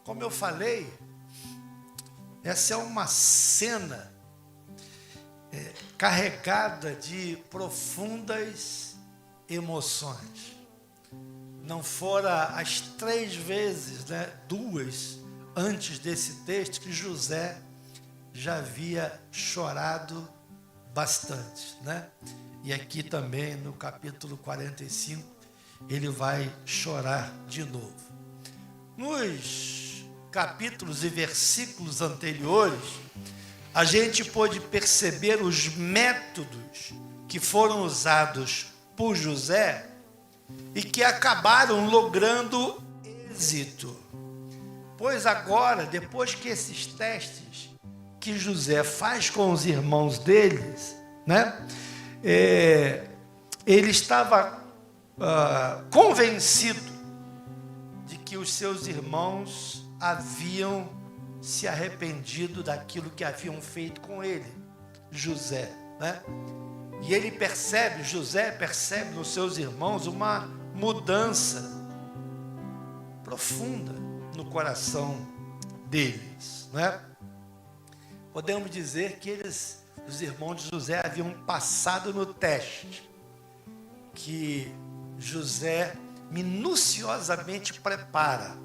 Como eu falei, essa é uma cena carregada de profundas emoções. Não fora as 3 vezes, 2 antes desse texto, que José já havia chorado bastante, E aqui também no capítulo 45 ele vai chorar de novo. Nos capítulos e versículos anteriores, a gente pôde perceber os métodos que foram usados por José e que acabaram logrando êxito. Pois agora, depois que esses testes que José faz com os irmãos deles, ele estava convencido de que os seus irmãos haviam se arrependido daquilo que haviam feito com ele, José, E ele percebe, José percebe nos seus irmãos uma mudança profunda no coração deles, Podemos dizer que os irmãos de José haviam passado no teste, que José minuciosamente prepara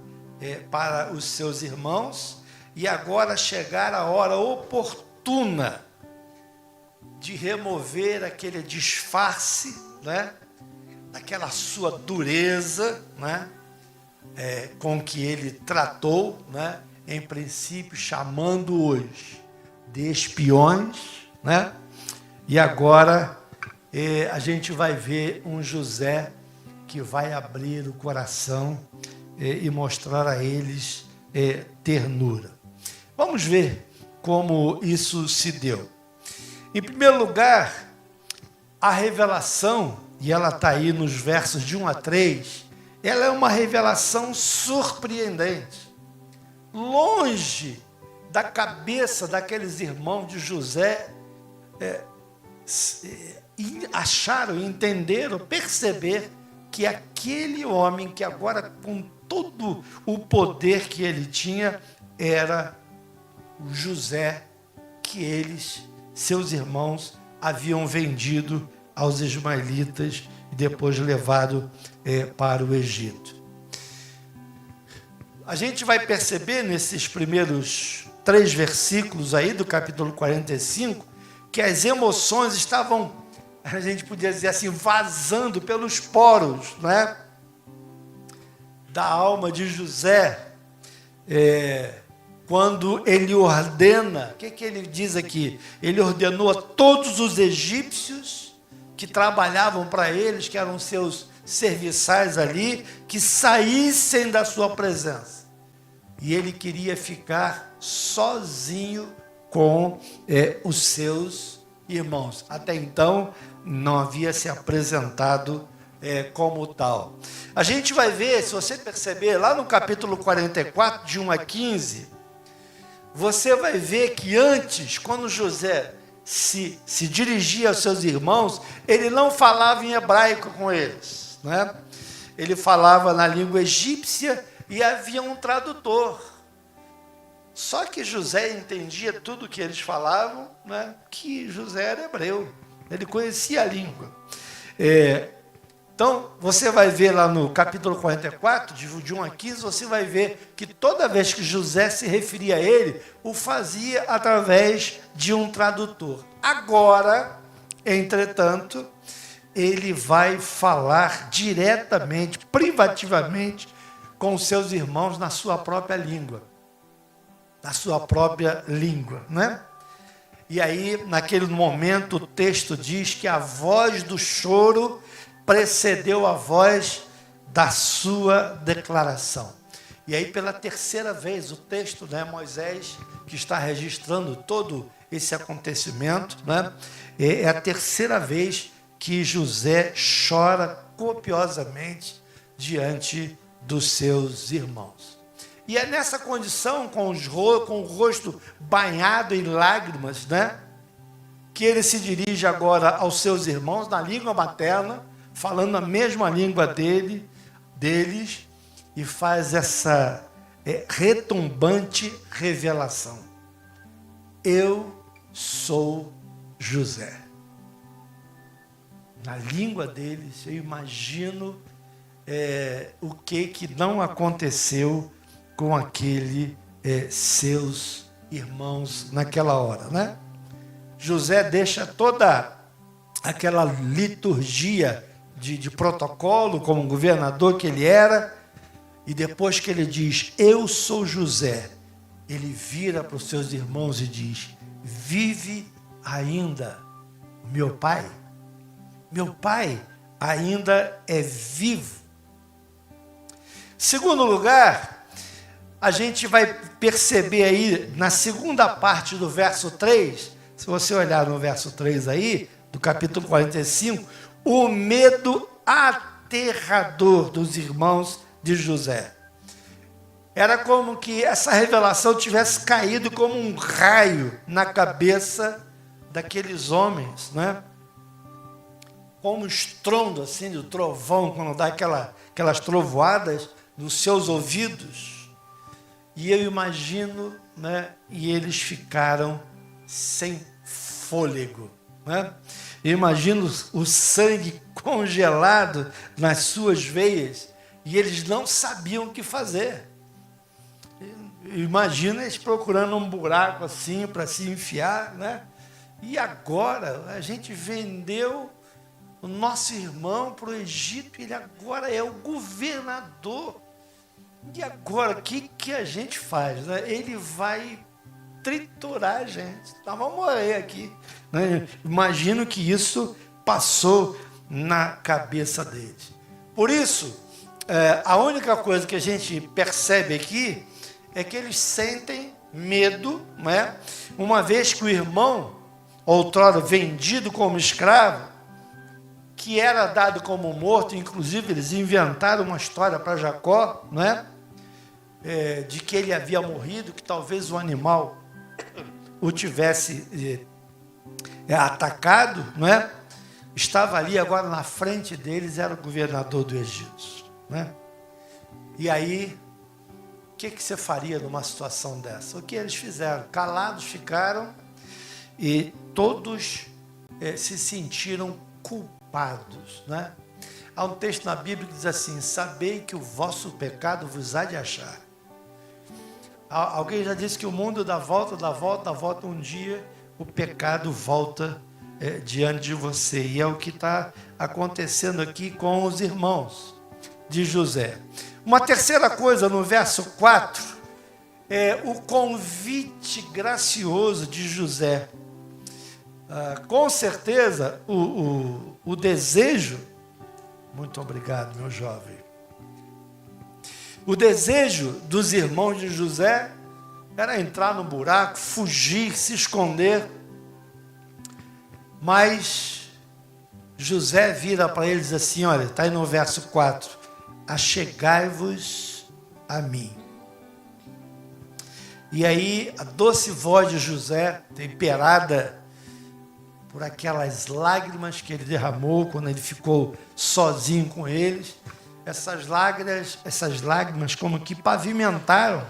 para os seus irmãos, e agora chegar a hora oportuna de remover aquele disfarce, daquela sua dureza, com que ele tratou, em princípio chamando-os de espiões, E agora a gente vai ver um José que vai abrir o coração e mostrar a eles ternura. Vamos ver como isso se deu. Em primeiro lugar, a revelação, e ela está aí nos versos de 1 a 3, ela é uma revelação surpreendente. Longe da cabeça daqueles irmãos de José acharam, entenderam, perceber que aquele homem que agora, com todo o poder que ele tinha, era o José que eles, seus irmãos, haviam vendido aos ismaelitas e depois levado para o Egito. A gente vai perceber nesses primeiros 3 versículos aí do capítulo 45 que as emoções estavam, a gente podia dizer assim, vazando pelos poros, da alma de José, quando ele ordena, o que ele diz aqui? Ele ordenou a todos os egípcios que trabalhavam para eles, que eram seus serviçais ali, que saíssem da sua presença. E ele queria ficar sozinho com os seus irmãos. Até então, não havia se apresentado como tal. A gente vai ver, se você perceber, lá no capítulo 44, de 1 a 15, você vai ver que antes, quando José se dirigia aos seus irmãos, ele não falava em hebraico com eles, Ele falava na língua egípcia e havia um tradutor. Só que José entendia tudo que eles falavam, que José era hebreu, ele conhecia a língua. Então, você vai ver lá no capítulo 44, de 1 a 15, você vai ver que toda vez que José se referia a ele, o fazia através de um tradutor. Agora, entretanto, ele vai falar diretamente, privativamente, com seus irmãos na sua própria língua. E aí, naquele momento, o texto diz que a voz do choro precedeu a voz da sua declaração. E aí, pela 3ª vez, o texto, Moisés, que está registrando todo esse acontecimento, é a 3ª vez que José chora copiosamente diante dos seus irmãos. E é nessa condição, com o rosto banhado em lágrimas, que ele se dirige agora aos seus irmãos na língua materna, falando a mesma língua deles, e faz retumbante revelação. Eu sou José. Na língua deles, eu imagino o que não aconteceu com aquele seus irmãos naquela hora, né? José deixa toda aquela liturgia de protocolo, como governador que ele era, e depois que ele diz, eu sou José, ele vira para os seus irmãos e diz, vive ainda meu pai? Meu pai ainda é vivo. Segundo lugar, a gente vai perceber aí, na segunda parte do verso 3, se você olhar no verso 3 aí, do capítulo 45, o medo aterrador dos irmãos de José. Era como que essa revelação tivesse caído como um raio na cabeça daqueles homens, né? Como um estrondo assim do trovão, quando dá aquelas trovoadas nos seus ouvidos. E eu imagino, né? E eles ficaram sem fôlego, né? Eu imagino o sangue congelado nas suas veias e eles não sabiam o que fazer. Imagina eles procurando um buraco assim para se enfiar, né? E agora a gente vendeu o nosso irmão para o Egito, ele agora é o governador. E agora, o que a gente faz? Né? Ele vai triturar a gente. Nós vamos morrer aqui. Né? Imagino que isso passou na cabeça deles. Por isso, a única coisa que a gente percebe aqui é que eles sentem medo, né? Uma vez que o irmão, outrora vendido como escravo, que era dado como morto, inclusive eles inventaram uma história para Jacó, né? De que ele havia morrido, que talvez o animal o tivesse atacado, né? Estava ali agora na frente deles, era o governador do Egito, né? E aí, o que você faria numa situação dessa? O que eles fizeram? Calados ficaram e todos se sentiram culpados, né? Há um texto na Bíblia que diz assim, sabei que o vosso pecado vos há de achar. Alguém já disse que o mundo dá volta, um dia o pecado volta diante de você. E é o que está acontecendo aqui com os irmãos de José. Uma terceira coisa no verso 4 é o convite gracioso de José. Com certeza o desejo, muito obrigado meu jovem, o desejo dos irmãos de José era entrar no buraco, fugir, se esconder, mas José vira para eles assim, olha, está aí no verso 4, achegai-vos a mim. E aí a doce voz de José, temperada por aquelas lágrimas que ele derramou quando ele ficou sozinho com eles, essas lágrimas como que pavimentaram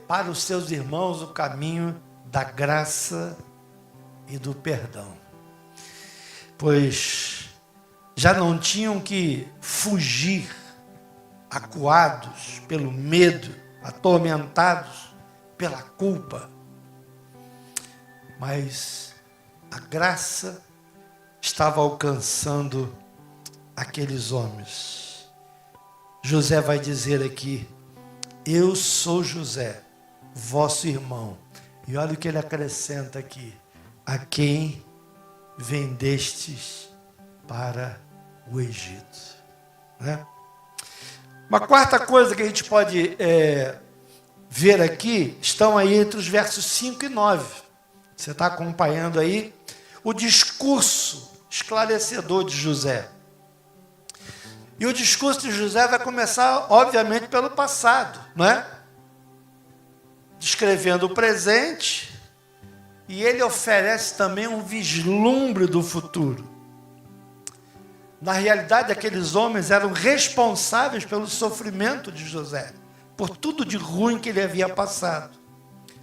para os seus irmãos o caminho da graça e do perdão. Pois já não tinham que fugir acuados pelo medo, atormentados pela culpa, mas a graça estava alcançando aqueles homens. José vai dizer aqui, eu sou José, vosso irmão. E olha o que ele acrescenta aqui, a quem vendestes para o Egito. Né? Uma quarta coisa que a gente pode ver aqui, estão aí entre os versos 5 e 9. Você está acompanhando aí o discurso esclarecedor de José. E o discurso de José vai começar, obviamente, pelo passado, não é? Descrevendo o presente, e ele oferece também um vislumbre do futuro. Na realidade, aqueles homens eram responsáveis pelo sofrimento de José, por tudo de ruim que ele havia passado.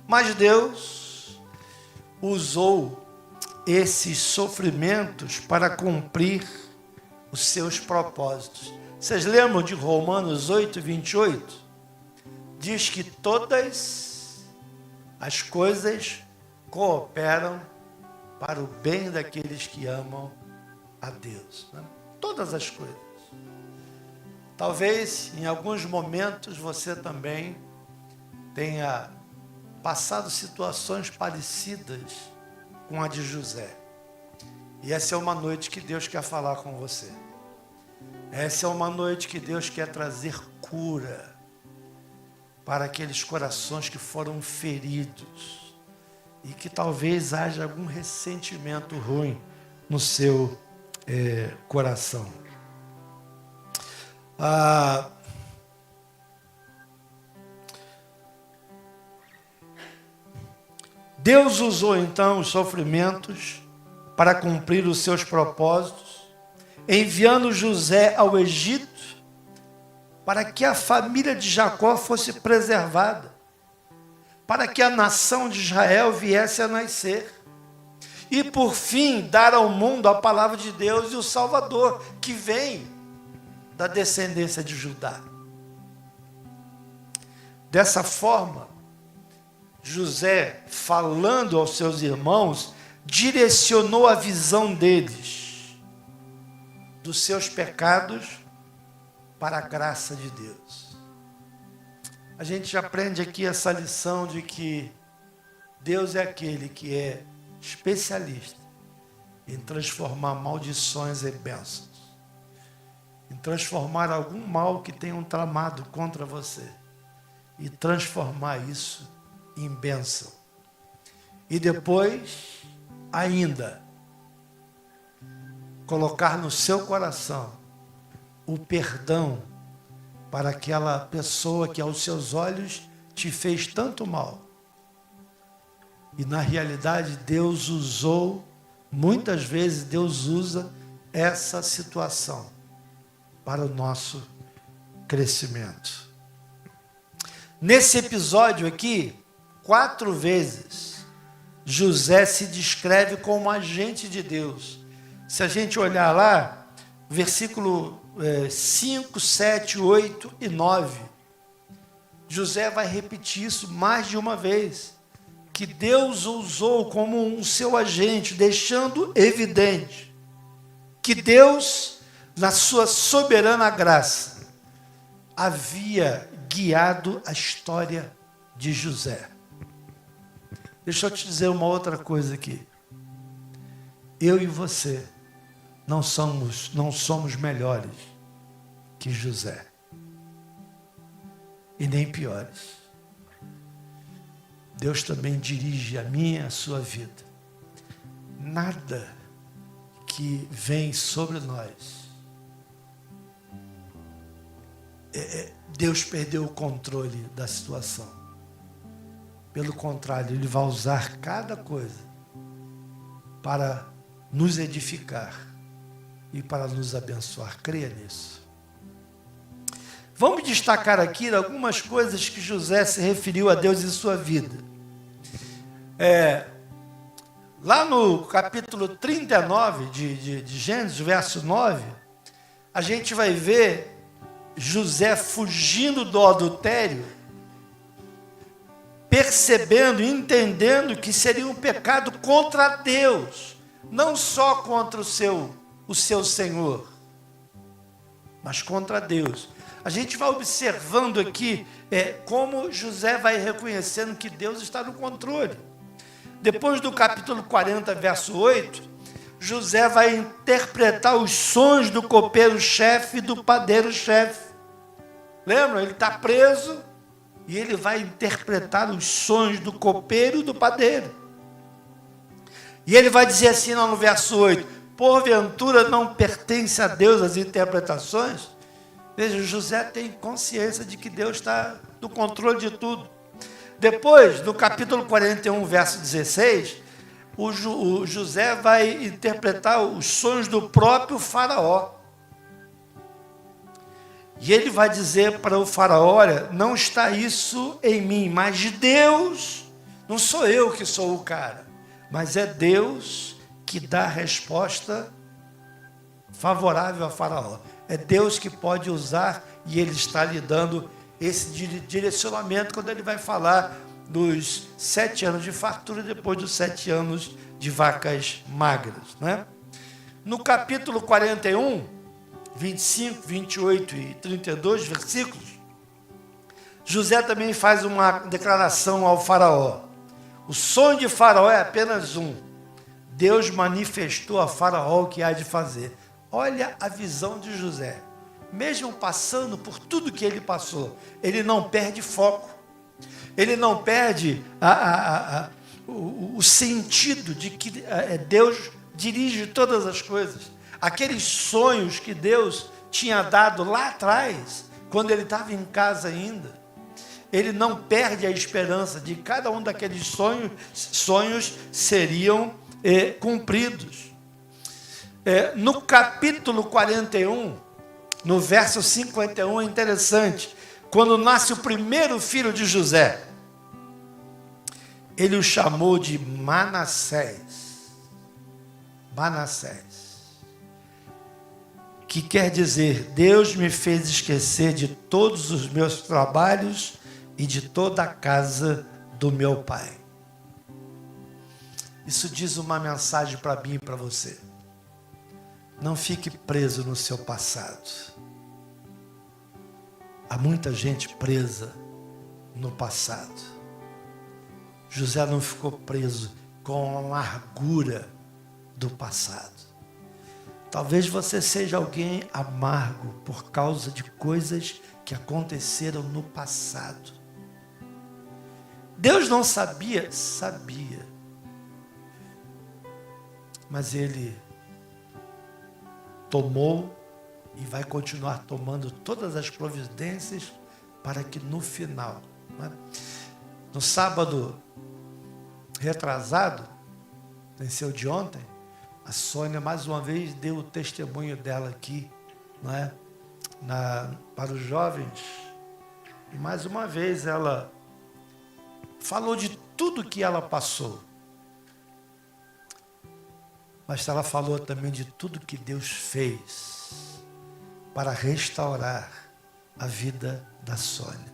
Mas Deus usou esses sofrimentos para cumprir os seus propósitos. Vocês lembram de Romanos 8, 28? Diz que todas as coisas cooperam para o bem daqueles que amam a Deus. Né? Todas as coisas. Talvez em alguns momentos você também tenha passado situações parecidas com a de José. E essa é uma noite que Deus quer falar com você. Essa é uma noite que Deus quer trazer cura para aqueles corações que foram feridos e que talvez haja algum ressentimento ruim no seu coração. Deus usou então os sofrimentos para cumprir os seus propósitos, enviando José ao Egito para que a família de Jacó fosse preservada, para que a nação de Israel viesse a nascer e, por fim, dar ao mundo a palavra de Deus e o Salvador, que vem da descendência de Judá. Dessa forma, José, falando aos seus irmãos, direcionou a visão deles, dos seus pecados, para a graça de Deus. A gente aprende aqui essa lição de que Deus é aquele que é especialista em transformar maldições em bênçãos, em transformar algum mal que tenham tramado contra você e transformar isso em bênção. E depois, ainda, colocar no seu coração o perdão para aquela pessoa que aos seus olhos te fez tanto mal. E na realidade Deus usou, muitas vezes Deus usa essa situação para o nosso crescimento. Nesse episódio aqui, 4 vezes, José se descreve como agente de Deus. Se a gente olhar lá, versículo 5, 7, 8 e 9, José vai repetir isso mais de uma vez, que Deus o usou como um seu agente, deixando evidente que Deus, na sua soberana graça, havia guiado a história de José. Deixa eu te dizer uma outra coisa aqui. Eu e você não somos melhores que José. E nem piores. Deus também dirige a minha e a sua vida. Nada que vem sobre nós, Deus perdeu o controle da situação. Pelo contrário, Ele vai usar cada coisa para nos edificar e para nos abençoar. Creia nisso. Vamos destacar aqui algumas coisas que José se referiu a Deus em sua vida. Lá no capítulo 39 de Gênesis, verso 9, a gente vai ver José fugindo do adultério, percebendo, entendendo que seria um pecado contra Deus, não só contra o seu Senhor, mas contra Deus. A gente vai observando aqui como José vai reconhecendo que Deus está no controle. Depois do capítulo 40, verso 8, José vai interpretar os sonhos do copeiro-chefe e do padeiro-chefe. Lembra? Ele está preso e ele vai interpretar os sonhos do copeiro e do padeiro. E ele vai dizer assim no verso 8, porventura não pertence a Deus as interpretações? Veja, José tem consciência de que Deus está no controle de tudo. Depois, no capítulo 41, verso 16, o José vai interpretar os sonhos do próprio faraó. E ele vai dizer para o faraó, olha, não está isso em mim, mas de Deus, não sou eu que sou o cara, mas é Deus que dá a resposta favorável a faraó. É Deus que pode usar, e ele está lhe dando esse direcionamento quando ele vai falar dos 7 anos de fartura, depois dos 7 anos de vacas magras, né? No capítulo 41, 25, 28 e 32 versículos, José também faz uma declaração ao faraó. O sonho de faraó é apenas um. Deus manifestou a faraó o que há de fazer. Olha a visão de José. Mesmo passando por tudo que ele passou, ele não perde foco. Ele não perde o sentido de que Deus dirige todas as coisas. Aqueles sonhos que Deus tinha dado lá atrás, quando ele estava em casa ainda, ele não perde a esperança de que cada um daqueles sonhos seriam cumpridos. No capítulo 41, no verso 51, é interessante. Quando nasce o primeiro filho de José, ele o chamou de Manassés. Manassés. Que quer dizer, Deus me fez esquecer de todos os meus trabalhos e de toda a casa do meu pai. Isso diz uma mensagem para mim e para você. Não fique preso no seu passado. Há muita gente presa no passado. José não ficou preso com a amargura do passado. Talvez você seja alguém amargo por causa de coisas que aconteceram no passado. Deus não sabia? Sabia. Mas Ele tomou e vai continuar tomando todas as providências para que no final, né? No sábado retrasado, venceu de ontem, a Sônia mais uma vez deu o testemunho dela aqui, não é? Para os jovens, e mais uma vez ela falou de tudo que ela passou, mas ela falou também de tudo que Deus fez para restaurar a vida da Sônia,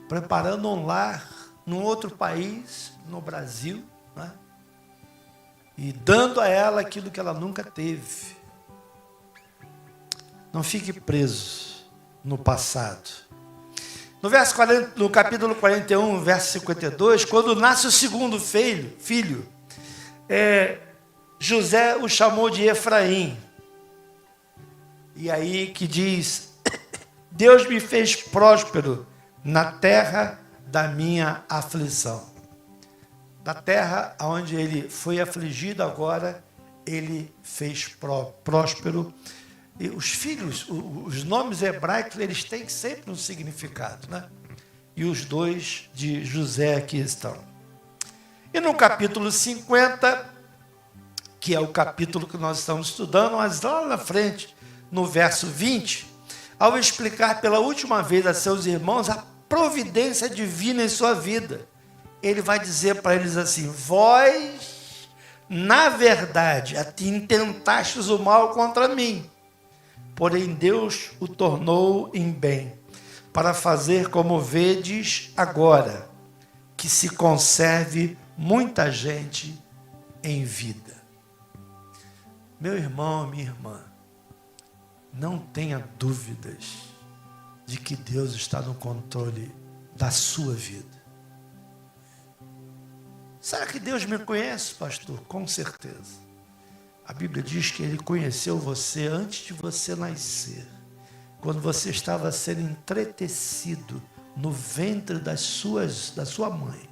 preparando um lar num outro país, no Brasil, né? E dando a ela aquilo que ela nunca teve. Não fique preso no passado. No capítulo 41, verso 52, quando nasce o segundo filho, José o chamou de Efraim. E aí que diz, Deus me fez próspero na terra da minha aflição. Da terra onde ele foi afligido, agora ele fez próspero. E os filhos, os nomes hebraicos, eles têm sempre um significado, né? E os dois de José aqui estão. E no capítulo 50, que é o capítulo que nós estamos estudando, mas lá na frente, no verso 20, ao explicar pela última vez a seus irmãos a providência divina em sua vida, ele vai dizer para eles assim, vós, na verdade, intentastes o mal contra mim, porém Deus o tornou em bem, para fazer como vedes agora, que se conserve muita gente em vida. Meu irmão, minha irmã, não tenha dúvidas de que Deus está no controle da sua vida. Será que Deus me conhece, pastor? Com certeza. A Bíblia diz que Ele conheceu você antes de você nascer. Quando você estava sendo entretecido no ventre da sua mãe,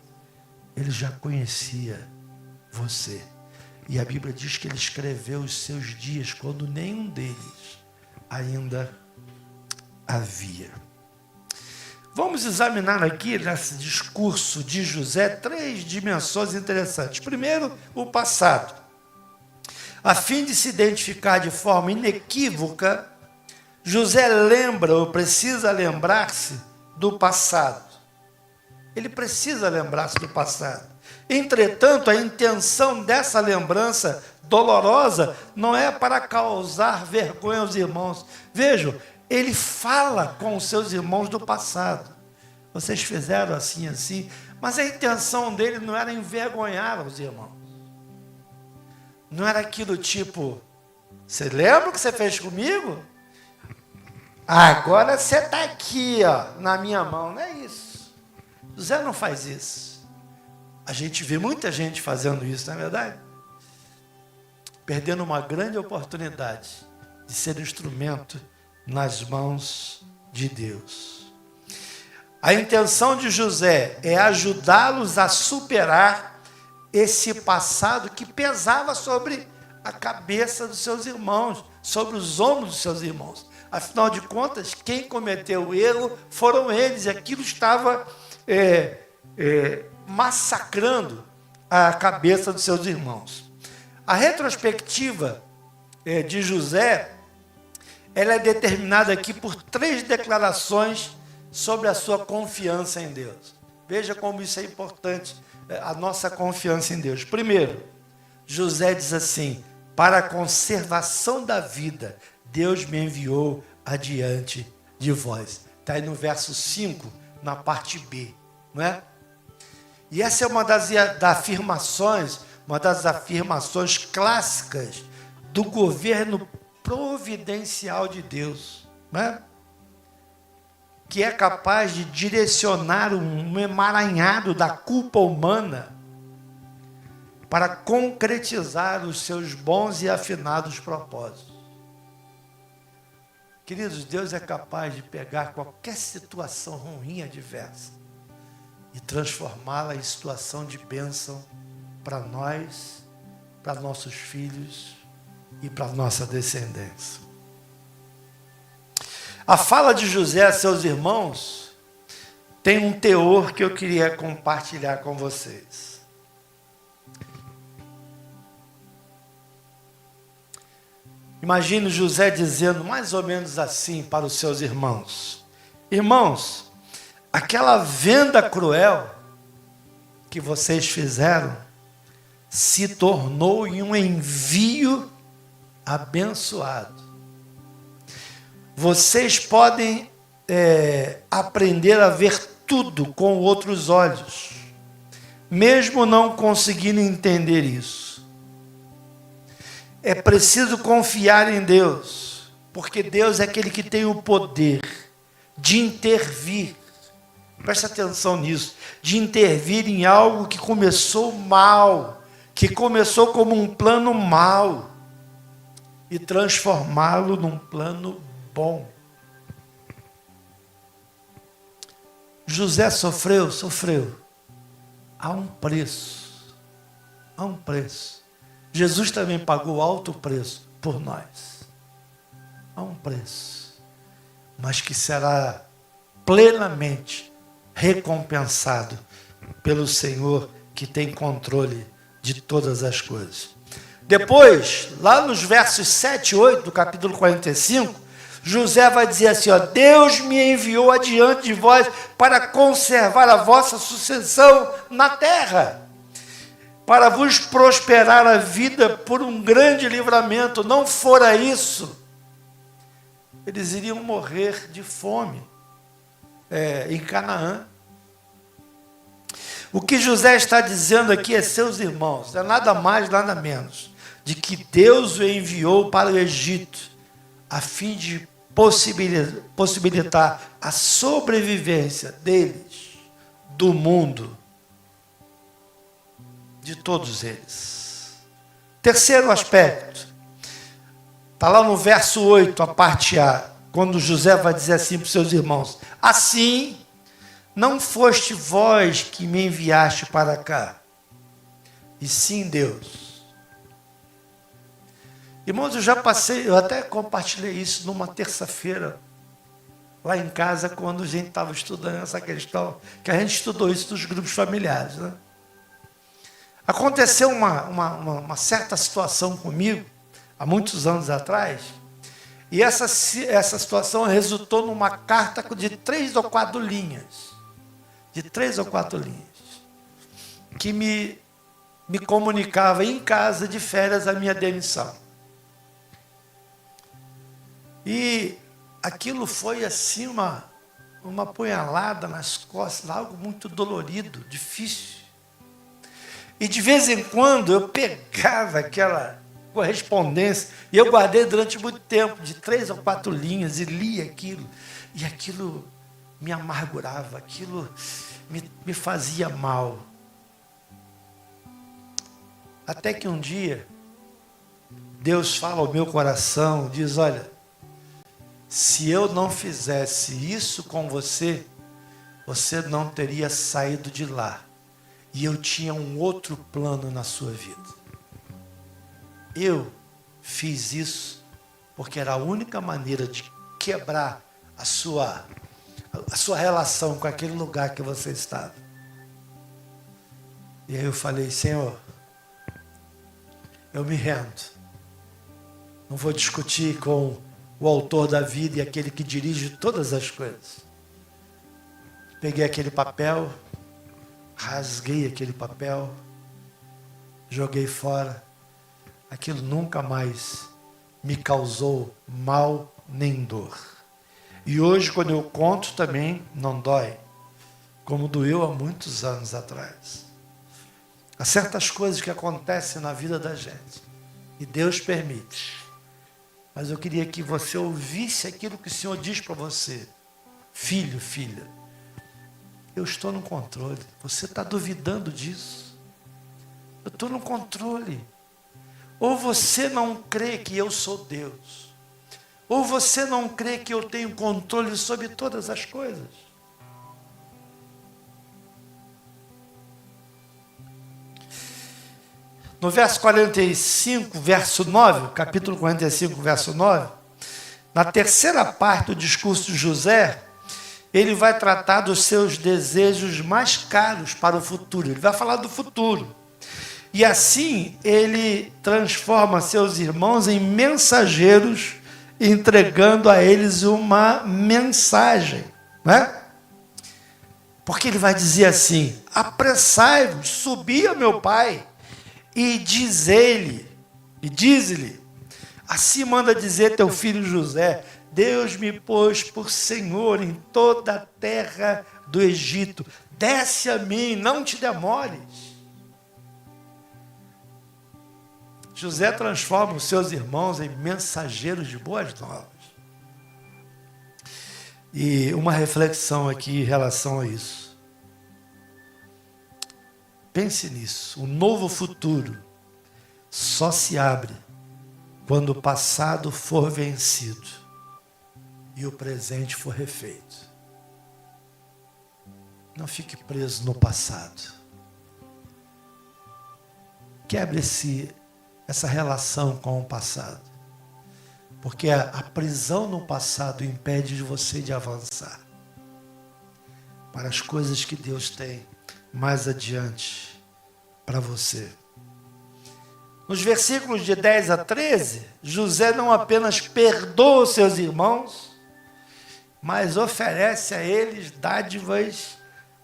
Ele já conhecia você. E a Bíblia diz que Ele escreveu os seus dias quando nenhum deles ainda havia. Vamos examinar aqui, nesse discurso de José, 3 dimensões interessantes. Primeiro, o passado. A fim de se identificar de forma inequívoca, José lembra ou precisa lembrar-se do passado. Ele precisa lembrar-se do passado. Entretanto, a intenção dessa lembrança dolorosa não é para causar vergonha aos irmãos. Vejam, ele fala com os seus irmãos do passado. Vocês fizeram assim, assim, mas a intenção dele não era envergonhar os irmãos. Não era aquilo tipo, você lembra o que você fez comigo? Agora você está aqui, ó, na minha mão. Não é isso. José não faz isso. A gente vê muita gente fazendo isso, não é verdade? Perdendo uma grande oportunidade de ser instrumento nas mãos de Deus. A intenção de José é ajudá-los a superar esse passado que pesava sobre a cabeça dos seus irmãos, sobre os ombros dos seus irmãos. Afinal de contas, quem cometeu o erro foram eles, e aquilo estava massacrando a cabeça dos seus irmãos. A retrospectiva de José, ela é determinada aqui por 3 declarações sobre a sua confiança em Deus. Veja como isso é importante, a nossa confiança em Deus. Primeiro, José diz assim: para a conservação da vida, Deus me enviou adiante de vós. Está aí no verso 5, na parte B, não é? E essa é uma das afirmações clássicas do governo providencial de Deus, não é? Que é capaz de direcionar um emaranhado da culpa humana para concretizar os seus bons e afinados propósitos. Queridos, Deus é capaz de pegar qualquer situação ruim, adversa, e transformá-la em situação de bênção para nós, para nossos filhos e para nossa descendência. A fala de José a seus irmãos tem um teor que eu queria compartilhar com vocês. Imagine José dizendo mais ou menos assim para os seus irmãos: irmãos, aquela venda cruel que vocês fizeram se tornou em um envio abençoado. Vocês podem aprender a ver tudo com outros olhos, mesmo não conseguindo entender isso. É preciso confiar em Deus, porque Deus é aquele que tem o poder de intervir. Presta atenção nisso, de intervir em algo que começou mal, que começou como um plano mau, e transformá-lo num plano bom. José sofreu. Há um preço. Há um preço. Jesus também pagou alto preço por nós. Há um preço, mas que será plenamente recompensado pelo Senhor, que tem controle de todas as coisas. Depois, lá nos versos 7 e 8 do capítulo 45, José vai dizer assim, ó: Deus me enviou adiante de vós para conservar a vossa sucessão na terra, para vos prosperar a vida por um grande livramento. Não fora isso, eles iriam morrer de fome em Canaã. O que José está dizendo aqui é seus irmãos, é nada mais, nada menos, de que Deus o enviou para o Egito, a fim de possibilitar a sobrevivência deles, do mundo, de todos eles. Terceiro aspecto, está lá no verso 8, a parte A, quando José vai dizer assim para os seus irmãos: assim, não foste vós que me enviaste para cá, e sim Deus. Irmãos, eu até compartilhei isso numa terça-feira, lá em casa, quando a gente estava estudando essa questão, que a gente estudou isso dos grupos familiares, né? Aconteceu uma certa situação comigo, há muitos anos atrás, E essa situação resultou numa carta de 3 ou 4 linhas. De 3 ou 4 linhas. Que me comunicava em casa, de férias, a minha demissão. E aquilo foi assim uma punhalada nas costas, algo muito dolorido, difícil. E de vez em quando eu pegava aquela correspondência, e eu guardei durante muito tempo, de 3 ou 4 linhas, e lia aquilo, e aquilo me amargurava, aquilo me fazia mal. Até que um dia, Deus fala ao meu coração, diz, olha, se eu não fizesse isso com você, você não teria saído de lá. E eu tinha um outro plano na sua vida. Eu fiz isso porque era a única maneira de quebrar a sua relação com aquele lugar que você estava. E aí eu falei, Senhor, eu me rendo. Não vou discutir com o autor da vida e aquele que dirige todas as coisas. Peguei aquele papel, rasguei aquele papel, joguei fora. Aquilo nunca mais me causou mal nem dor. E hoje, quando eu conto também, não dói, como doeu há muitos anos atrás. Há certas coisas que acontecem na vida da gente, e Deus permite. Mas eu queria que você ouvisse aquilo que o Senhor diz para você. Filho, filha, eu estou no controle. Você está duvidando disso? Eu estou no controle. Ou você não crê que eu sou Deus, ou você não crê que eu tenho controle sobre todas as coisas. No verso 45, verso 9, capítulo 45, verso 9, na terceira parte do discurso de José, ele vai tratar dos seus desejos mais caros para o futuro. Ele vai falar do futuro. E assim ele transforma seus irmãos em mensageiros, entregando a eles uma mensagem, né? Porque ele vai dizer assim, apressai-vos, subi a meu pai, e diz-lhe, assim manda dizer teu filho José, Deus me pôs por Senhor em toda a terra do Egito, desce a mim, não te demores. José transforma os seus irmãos em mensageiros de boas novas. E uma reflexão aqui em relação a isso. Pense nisso. O novo futuro só se abre quando o passado for vencido e o presente for refeito. Não fique preso no passado. Quebre essa relação com o passado. Porque a prisão no passado impede de você de avançar para as coisas que Deus tem mais adiante para você. Nos versículos de 10 a 13, José não apenas perdoa os seus irmãos, mas oferece a eles dádivas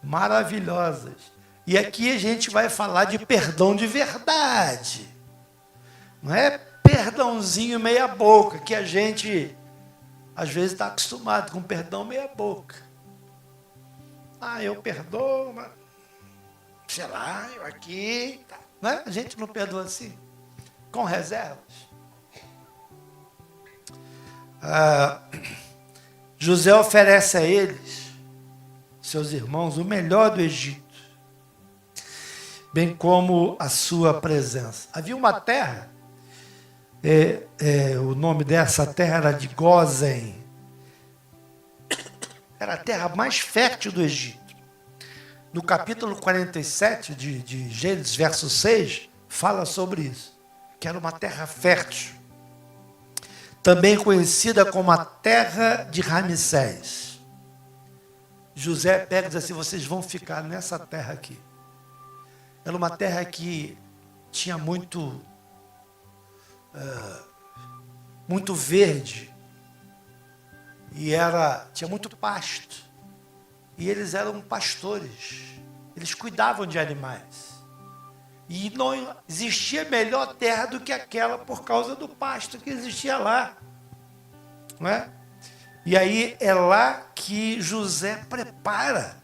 maravilhosas. E aqui a gente vai falar de perdão de verdade. Não é perdãozinho meia boca, que a gente às vezes está acostumado com perdão meia boca. Eu perdoo, mas sei lá, eu aqui, né? A gente não perdoa assim, com reservas. José oferece a eles, seus irmãos, o melhor do Egito, bem como a sua presença. Havia uma terra, o nome dessa terra era de Gósen, era a terra mais fértil do Egito. No capítulo 47 de Gênesis, verso 6, fala sobre isso, que era uma terra fértil, também conhecida como a terra de Ramsés. José pega e diz assim, vocês vão ficar nessa terra aqui. Era uma terra que tinha muito verde, e tinha muito pasto. E eles eram pastores. Eles cuidavam de animais. E não existia melhor terra do que aquela por causa do pasto que existia lá. Não é? E aí é lá que José prepara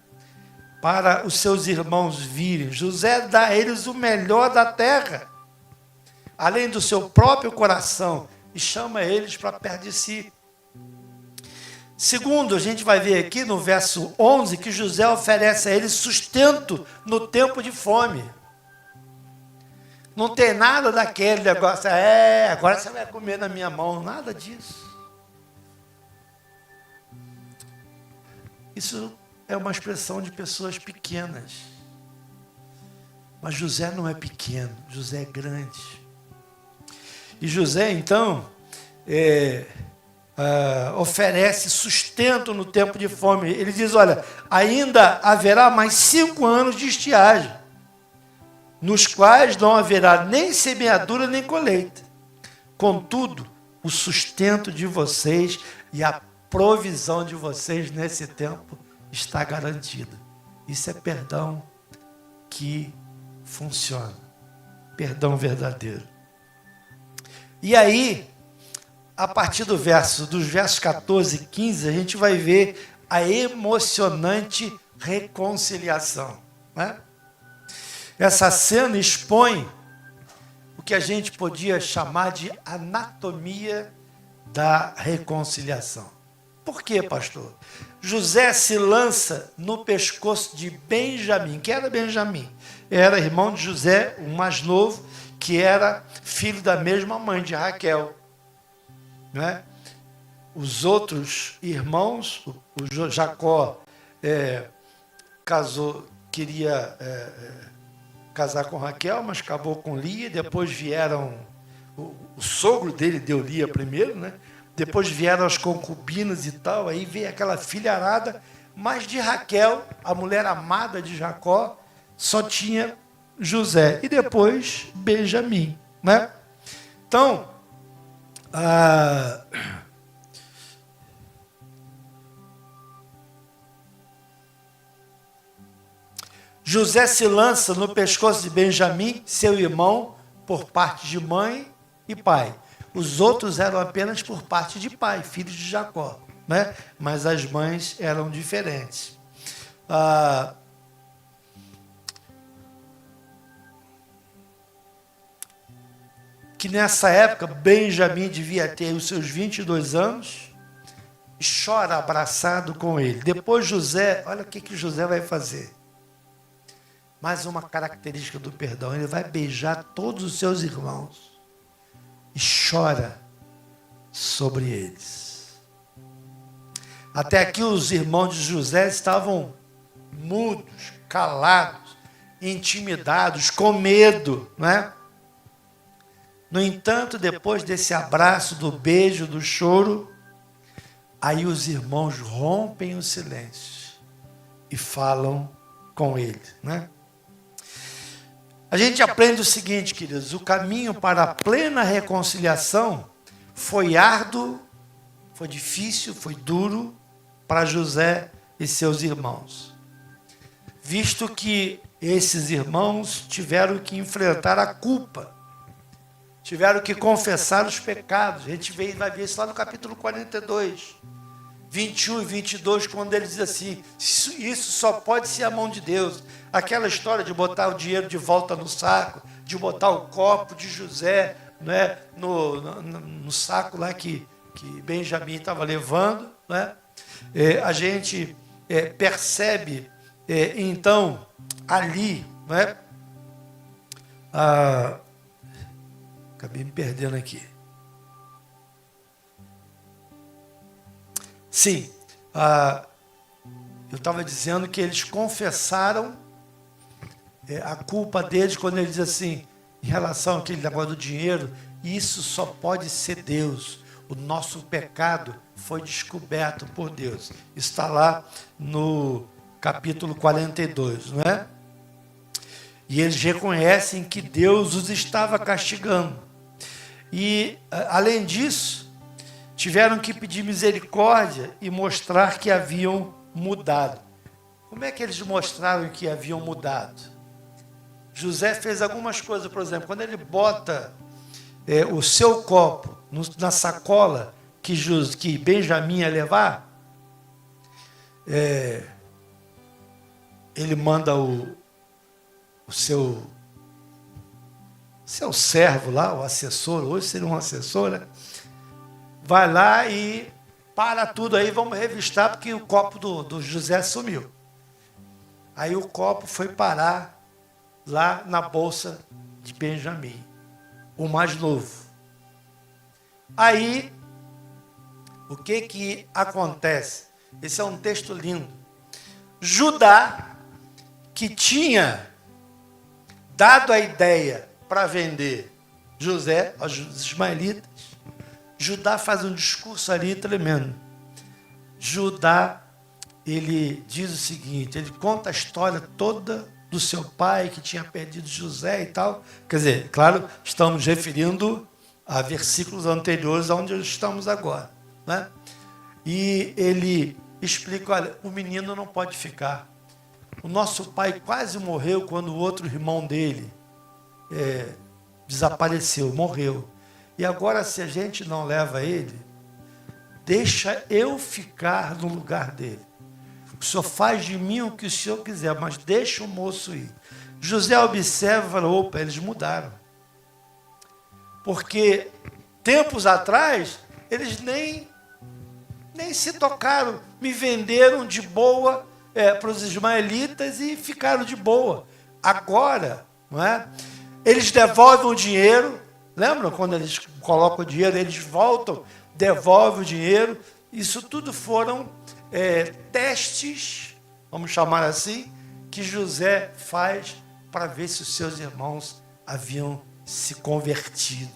para os seus irmãos virem. José dá a eles o melhor da terra, além do seu próprio coração, e chama eles para perto de si. Segundo, a gente vai ver aqui no verso 11 que José oferece a eles sustento no tempo de fome. Não tem nada daquele negócio, agora você vai comer na minha mão, nada disso. Isso é uma expressão de pessoas pequenas. Mas José não é pequeno, José é grande. E José, então, oferece sustento no tempo de fome. Ele diz, olha, ainda haverá mais 5 anos de estiagem, nos quais não haverá nem semeadura nem colheita. Contudo, o sustento de vocês e a provisão de vocês nesse tempo está garantida. Isso é perdão que funciona. Perdão verdadeiro. E aí, a partir dos versos 14 e 15, a gente vai ver a emocionante reconciliação. Né? Essa cena expõe o que a gente podia chamar de anatomia da reconciliação. Por quê, pastor? José se lança no pescoço de Benjamim. Quem era Benjamim? Era irmão de José, o mais novo, que era filho da mesma mãe de Raquel. Não é? Os outros irmãos, o Jacó queria casar com Raquel, mas acabou com Lia. Depois vieram, o sogro dele deu Lia primeiro, né? Depois vieram as concubinas e tal, aí veio aquela filharada, mas de Raquel, a mulher amada de Jacó, só tinha José. E depois Benjamim, né? Então, José se lança no pescoço de Benjamim, seu irmão, por parte de mãe e pai. Os outros eram apenas por parte de pai, filhos de Jacó, né? Mas as mães eram diferentes. Que nessa época Benjamim devia ter os seus 22 anos, e chora abraçado com ele. Depois José, olha o que José vai fazer. Mais uma característica do perdão, ele vai beijar todos os seus irmãos e chora sobre eles. Até aqui os irmãos de José estavam mudos, calados, intimidados, com medo, né? No entanto, depois desse abraço, do beijo, do choro, aí os irmãos rompem o silêncio e falam com ele, né? A gente aprende o seguinte, queridos, o caminho para a plena reconciliação foi árduo, foi difícil, foi duro para José e seus irmãos. Visto que esses irmãos tiveram que enfrentar a culpa, tiveram que confessar os pecados. A gente vai ver isso lá no capítulo 42, 21 e 22, quando ele diz assim, isso só pode ser a mão de Deus. Aquela história de botar o dinheiro de volta no saco, de botar o copo de José, né, no saco lá que Benjamim estava levando, né? A gente percebe, então, ali, né? Acabei me perdendo aqui. Sim, eu estava dizendo que eles confessaram a culpa deles quando ele diz assim, em relação àquele negócio do dinheiro, isso só pode ser Deus. O nosso pecado foi descoberto por Deus. Está lá no capítulo 42, não é? E eles reconhecem que Deus os estava castigando. E, além disso, tiveram que pedir misericórdia e mostrar que haviam mudado. Como é que eles mostraram que haviam mudado? José fez algumas coisas, por exemplo, quando ele bota o seu copo na sacola que Benjamim ia levar, ele manda o seu servo lá, o assessor, hoje seria um assessor, né? Vai lá e para tudo aí, vamos revistar, porque o copo do José sumiu. Aí o copo foi parar lá na bolsa de Benjamim, o mais novo. Aí, o que acontece? Esse é um texto lindo. Judá, que tinha dado a ideia para vender José aos ismaelitas, Judá faz um discurso ali tremendo. Judá, ele diz o seguinte, ele conta a história toda do seu pai, que tinha perdido José e tal. Quer dizer, claro, estamos referindo a versículos anteriores aonde estamos agora, né? E ele explica, olha, o menino não pode ficar. O nosso pai quase morreu quando o outro irmão dele desapareceu, morreu. E agora, se a gente não leva ele, deixa eu ficar no lugar dele. O senhor faz de mim o que o senhor quiser, mas deixa o moço ir. José observa e fala, opa, eles mudaram. Porque tempos atrás, eles nem se tocaram, me venderam de boa para os ismaelitas e ficaram de boa. Agora, não é? Eles devolvem o dinheiro, lembram quando eles colocam o dinheiro, eles voltam, devolvem o dinheiro. Isso tudo foram testes, vamos chamar assim, que José faz para ver se os seus irmãos haviam se convertido,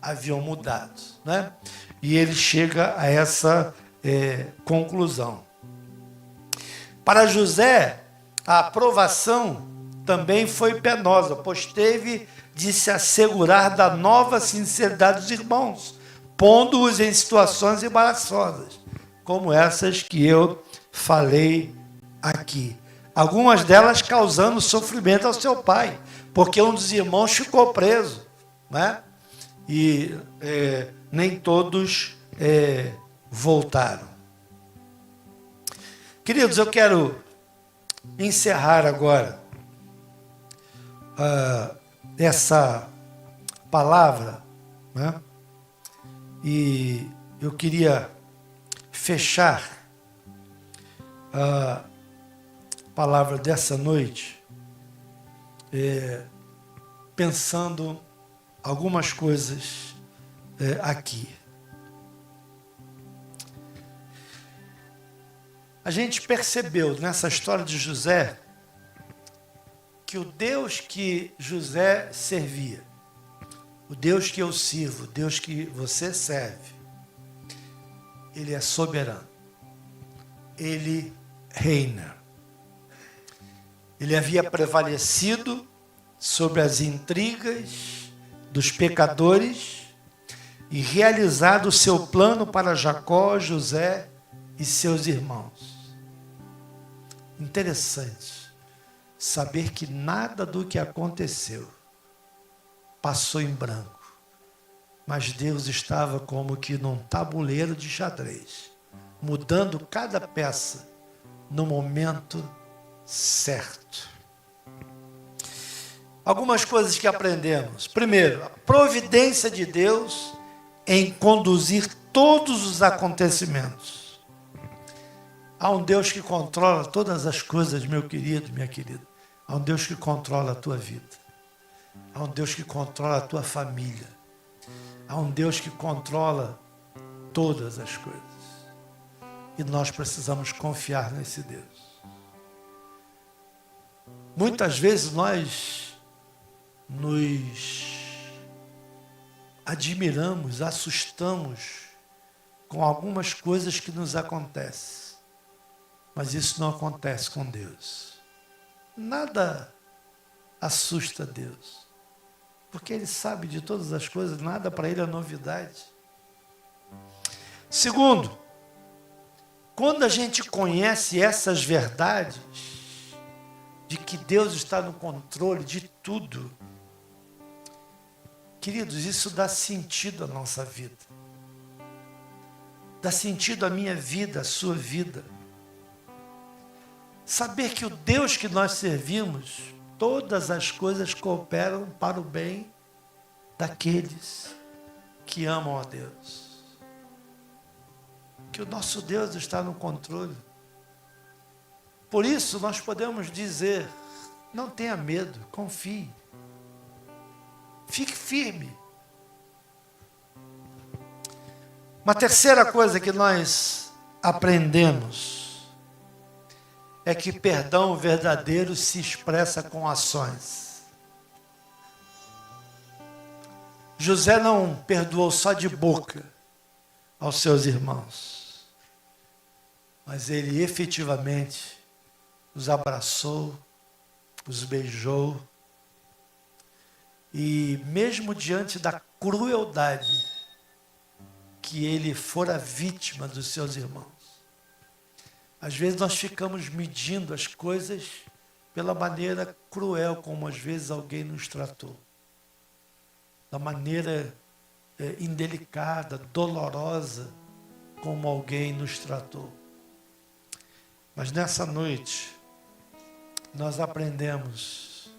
haviam mudado, né? E ele chega a essa conclusão. Para José, a aprovação também foi penosa, pois teve de se assegurar da nova sinceridade dos irmãos, pondo-os em situações embaraçosas, como essas que eu falei aqui. Algumas delas causando sofrimento ao seu pai, porque um dos irmãos ficou preso, né? E nem todos voltaram. Queridos, eu quero encerrar agora essa palavra, né? E eu queria fechar a palavra dessa noite pensando algumas coisas aqui. A gente percebeu nessa história de José que o Deus que José servia, o Deus que eu sirvo, o Deus que você serve, Ele é soberano. Ele reina. Ele havia prevalecido sobre as intrigas dos pecadores e realizado o seu plano para Jacó, José e seus irmãos. Interessante saber que nada do que aconteceu passou em branco, mas Deus estava como que num tabuleiro de xadrez, mudando cada peça no momento certo. Algumas coisas que aprendemos. Primeiro, a providência de Deus em conduzir todos os acontecimentos. Há um Deus que controla todas as coisas, meu querido, minha querida. Há um Deus que controla a tua vida. Há um Deus que controla a tua família. Há um Deus que controla todas as coisas. E nós precisamos confiar nesse Deus. Muitas vezes nós nos admiramos, assustamos com algumas coisas que nos acontecem. Mas isso não acontece com Deus. Nada assusta Deus. Porque Ele sabe de todas as coisas, nada para Ele é novidade. Segundo, quando a gente conhece essas verdades, de que Deus está no controle de tudo, queridos, isso dá sentido à nossa vida. Dá sentido à minha vida, à sua vida. Saber que o Deus que nós servimos, todas as coisas cooperam para o bem daqueles que amam a Deus. Que o nosso Deus está no controle. Por isso nós podemos dizer, não tenha medo, confie. Fique firme. Uma terceira coisa que nós aprendemos é que perdão verdadeiro se expressa com ações. José não perdoou só de boca aos seus irmãos, mas ele efetivamente os abraçou, os beijou, e mesmo diante da crueldade que ele fora vítima dos seus irmãos, às vezes nós ficamos medindo as coisas pela maneira cruel como às vezes alguém nos tratou, da maneira indelicada, dolorosa como alguém nos tratou. Mas nessa noite nós aprendemos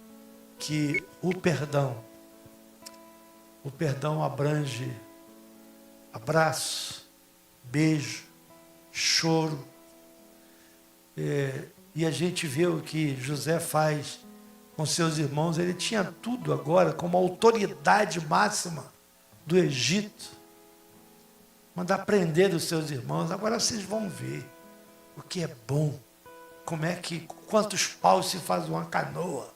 que o perdão abrange abraço, beijo, choro. E a gente vê o que José faz com seus irmãos. Ele tinha tudo agora como autoridade máxima do Egito. Mandar prender os seus irmãos. Agora vocês vão ver o que é bom. Quantos paus se faz uma canoa.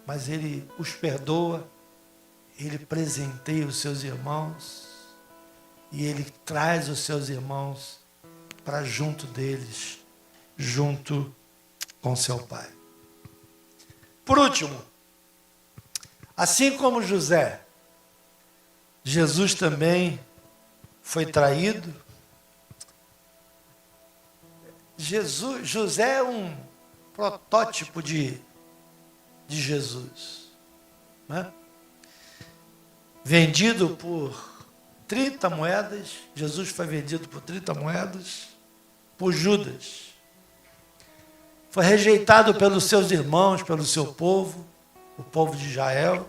Mas ele os perdoa, ele presenteia os seus irmãos e ele traz os seus irmãos para junto deles, junto com seu pai. Por último, assim como José, Jesus também foi traído. José é um protótipo de Jesus, né? Vendido por 30 moedas, Jesus foi vendido por 30 moedas, por Judas. Foi rejeitado pelos seus irmãos, pelo seu povo, o povo de Israel.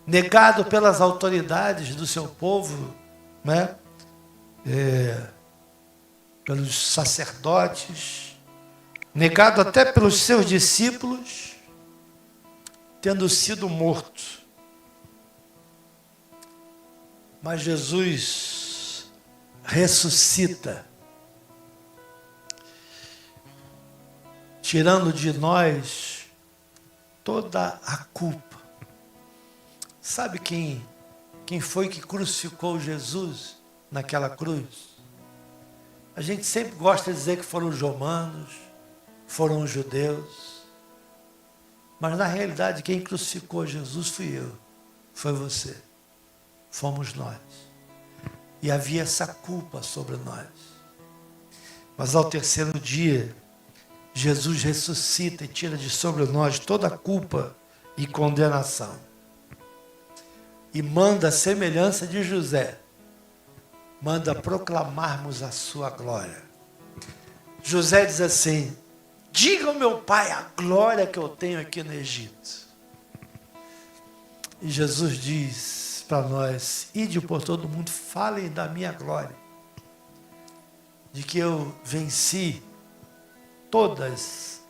Negado pelas autoridades do seu povo, né? Pelos sacerdotes. Negado até pelos seus discípulos, tendo sido morto. Mas Jesus ressuscita, tirando de nós toda a culpa. Sabe quem foi que crucificou Jesus naquela cruz? A gente sempre gosta de dizer que foram os romanos, foram os judeus. Mas na realidade quem crucificou Jesus fui eu, foi você. Fomos nós. E havia essa culpa sobre nós. Mas ao terceiro dia, Jesus ressuscita e tira de sobre nós toda a culpa e condenação. E manda a semelhança de José, manda proclamarmos a sua glória. José diz assim: diga ao meu pai a glória que eu tenho aqui no Egito. E Jesus diz para nós: ide por todo mundo, falem da minha glória, de que eu venci todas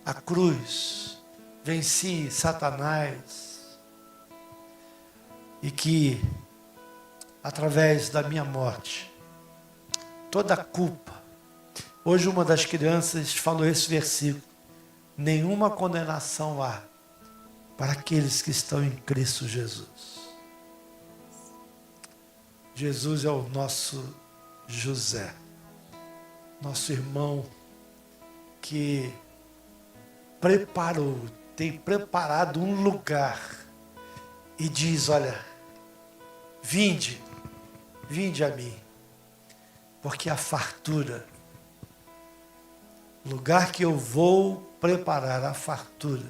a cruz, venci Satanás, e que através da minha morte, toda a culpa. Hoje uma das crianças falou esse versículo: nenhuma condenação há para aqueles que estão em Cristo Jesus. Jesus é o nosso José, nosso irmão que tem preparado um lugar e diz: olha, vinde, vinde a mim, porque a fartura, lugar que eu vou preparar a fartura,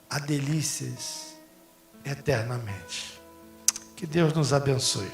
há delícias eternamente. Que Deus nos abençoe.